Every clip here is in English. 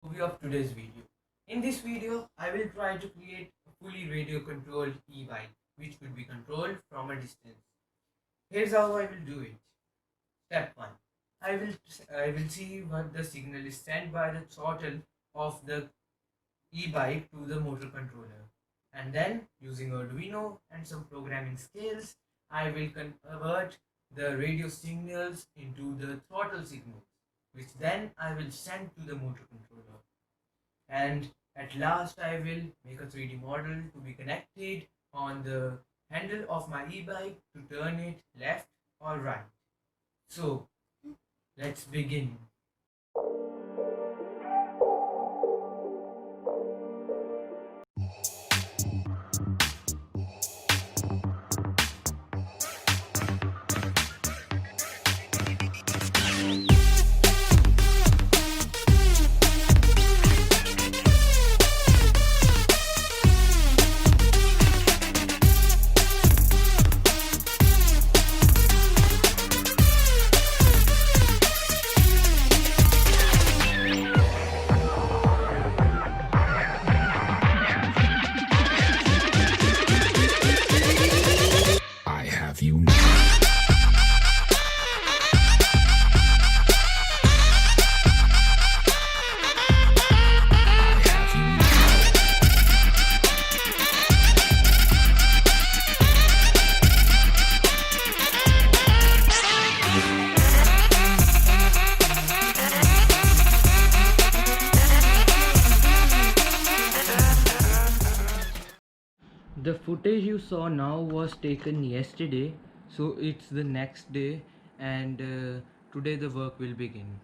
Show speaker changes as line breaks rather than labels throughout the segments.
Overview of today's video. In this video, I will try to create a fully radio controlled e-bike which could be controlled from a distance. Here's how I will do it. Step 1. I will see what the signal is sent by the throttle of the e-bike to the motor controller. And then using Arduino and some programming skills, I will convert the radio signals into the throttle signals, which then I will send to the motor controller. And at last I will make a 3D model to be connected on the handle of my e-bike to turn it left or right. So let's begin.
I have you now. I have you now.
The footage you saw now was taken yesterday, so it's the next day, and today the work will begin.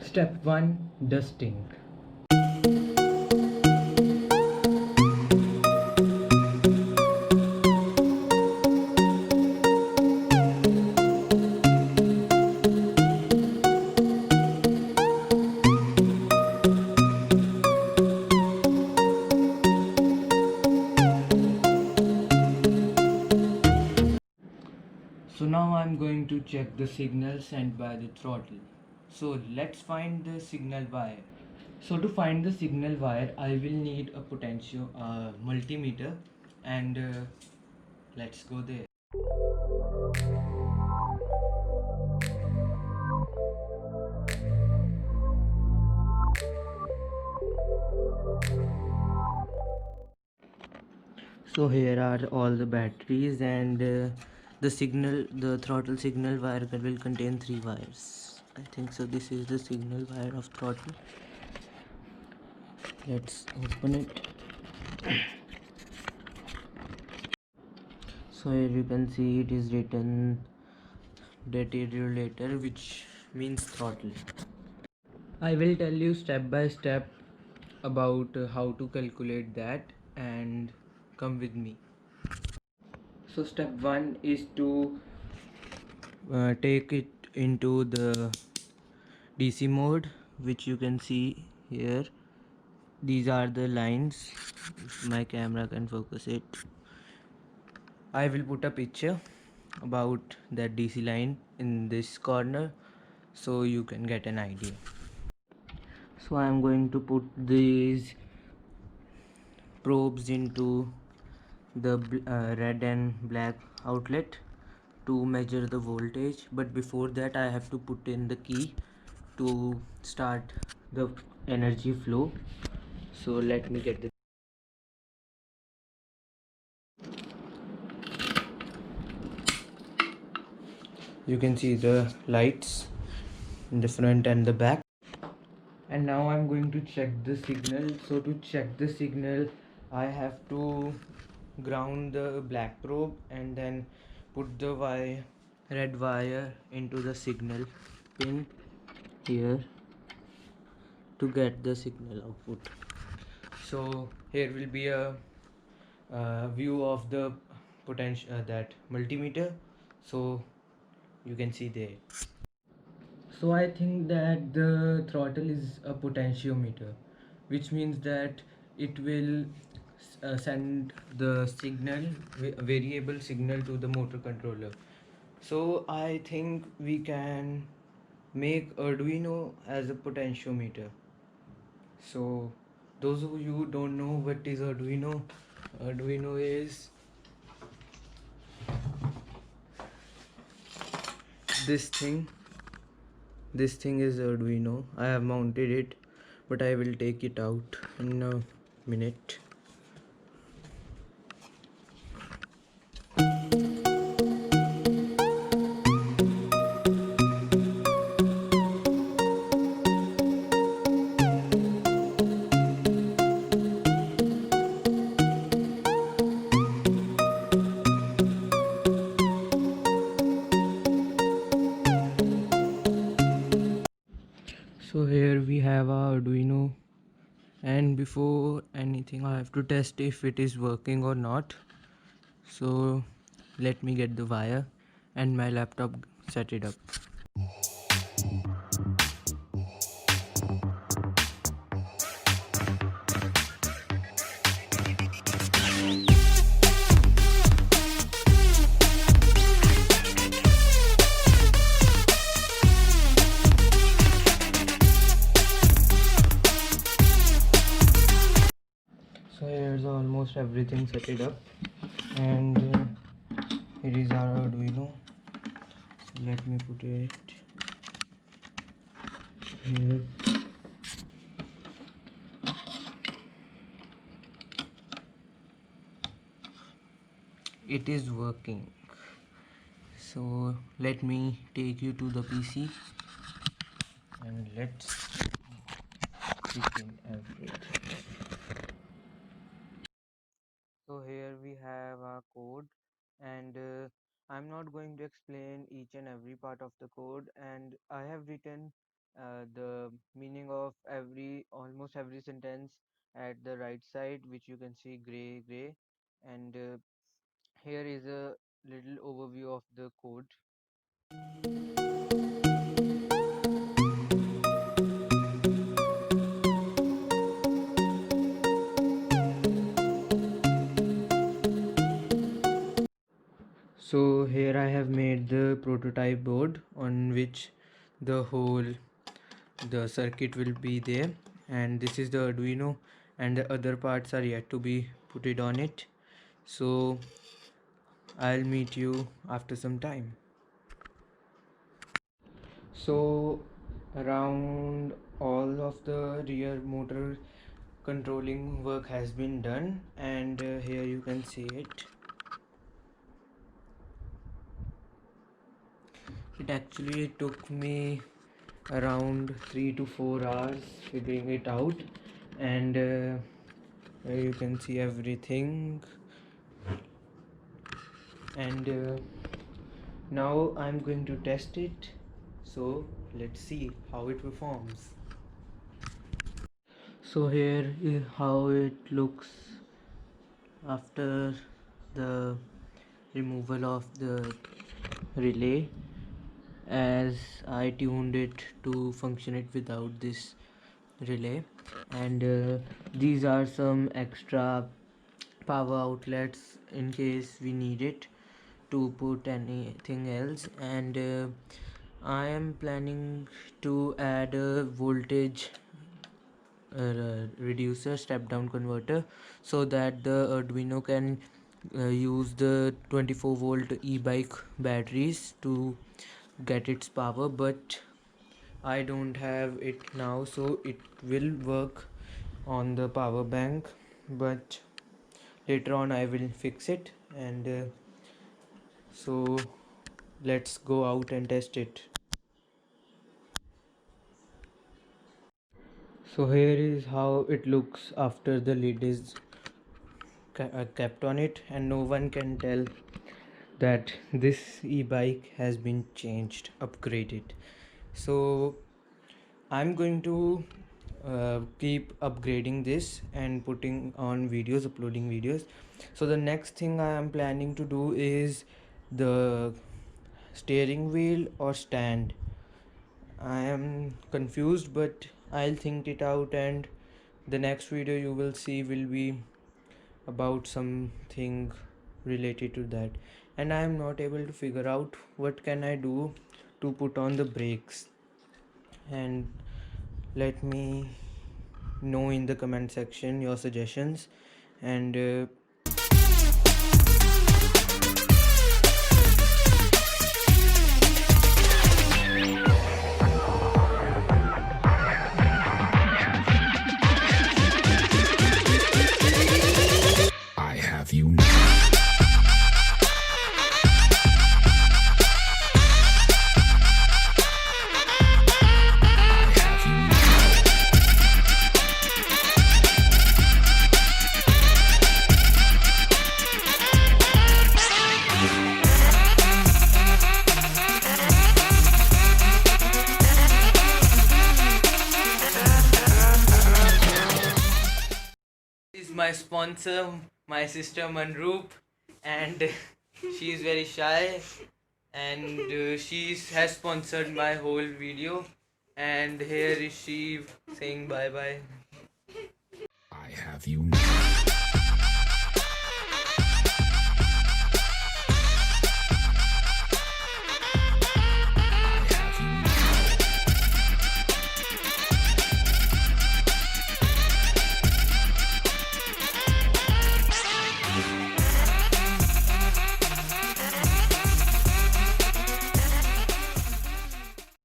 Step 1, dusting. So now I'm going to check the signal sent by the throttle. So let's find the signal wire. So to find the signal wire, I will need a potentio multimeter, and let's go there. So here are all the batteries, and the throttle signal wire will contain 3 wires. I think so. This is the signal wire of throttle. Let's open it. So here you can see it is written deteriorator, which means throttle. I will tell you step by step about how to calculate that, and come with me. So step 1 is to take it into the DC mode, which you can see here. These are the lines. If my camera can focus it. I will put a picture about that DC line in this corner so you can get an idea. So I am going to put these probes into the red and black outlet to measure the voltage, but before that I have to put in the key to start the energy flow. So let me get the you can see the lights in the front and the back. And now I'm going to check the signal. So to check the signal, I have to ground the black probe and then put the red wire into the signal pin here to get the signal output. So here will be a view of the potential that multimeter, so you can see there. So I think that the throttle is a potentiometer, which means that it will send the signal, variable signal, to the motor controller. So I think we can make Arduino as a potentiometer. So those of you who don't know what is Arduino, Arduino is this thing. This thing is Arduino. I have mounted it, but I will take it out in a minute. So here we have our Arduino, and before anything I have to test if it is working or not. So let me get the wire and my laptop, set it up. So here's almost everything set it up, and here is our Arduino. Let me put it here. It is working. So let me take you to the PC and let's begin everything. So here we have our code, and I'm not going to explain each and every part of the code, and I have written the meaning of almost every sentence at the right side, which you can see gray, and here is a little overview of the code. So here I have made the prototype board on which the circuit will be there, and this is the Arduino, and the other parts are yet to be put it on it. So I'll meet you after some time. So around all of the rear motor controlling work has been done, and here you can see it. It actually took me around 3 to 4 hours figuring it out, and you can see everything, and now I'm going to test it. So let's see how it performs. So here is how it looks after the removal of the relay, as I tuned it to function it without this relay, and these are some extra power outlets in case we need it to put anything else, and I am planning to add a voltage reducer, step down converter, so that the Arduino can use the 24 volt e-bike batteries to get its power, but I don't have it now, so it will work on the power bank, but later on I will fix it, and so let's go out and test it. So here is how it looks after the lid is kept on it, and no one can tell that this e-bike has been changed, upgraded. So I'm going to keep upgrading this and putting on videos, uploading videos. So the next thing I am planning to do is the steering wheel or stand. I am confused, but I'll think it out, and the next video you will see will be about something related to that, and I am not able to figure out what can I do to put on the brakes. And let me know in the comment section your suggestions. And
I have you now. I have you now.
is my sponsor, my sister Manroop, and she is very shy, and she has sponsored my whole video. And here is she saying bye bye.
I have you now.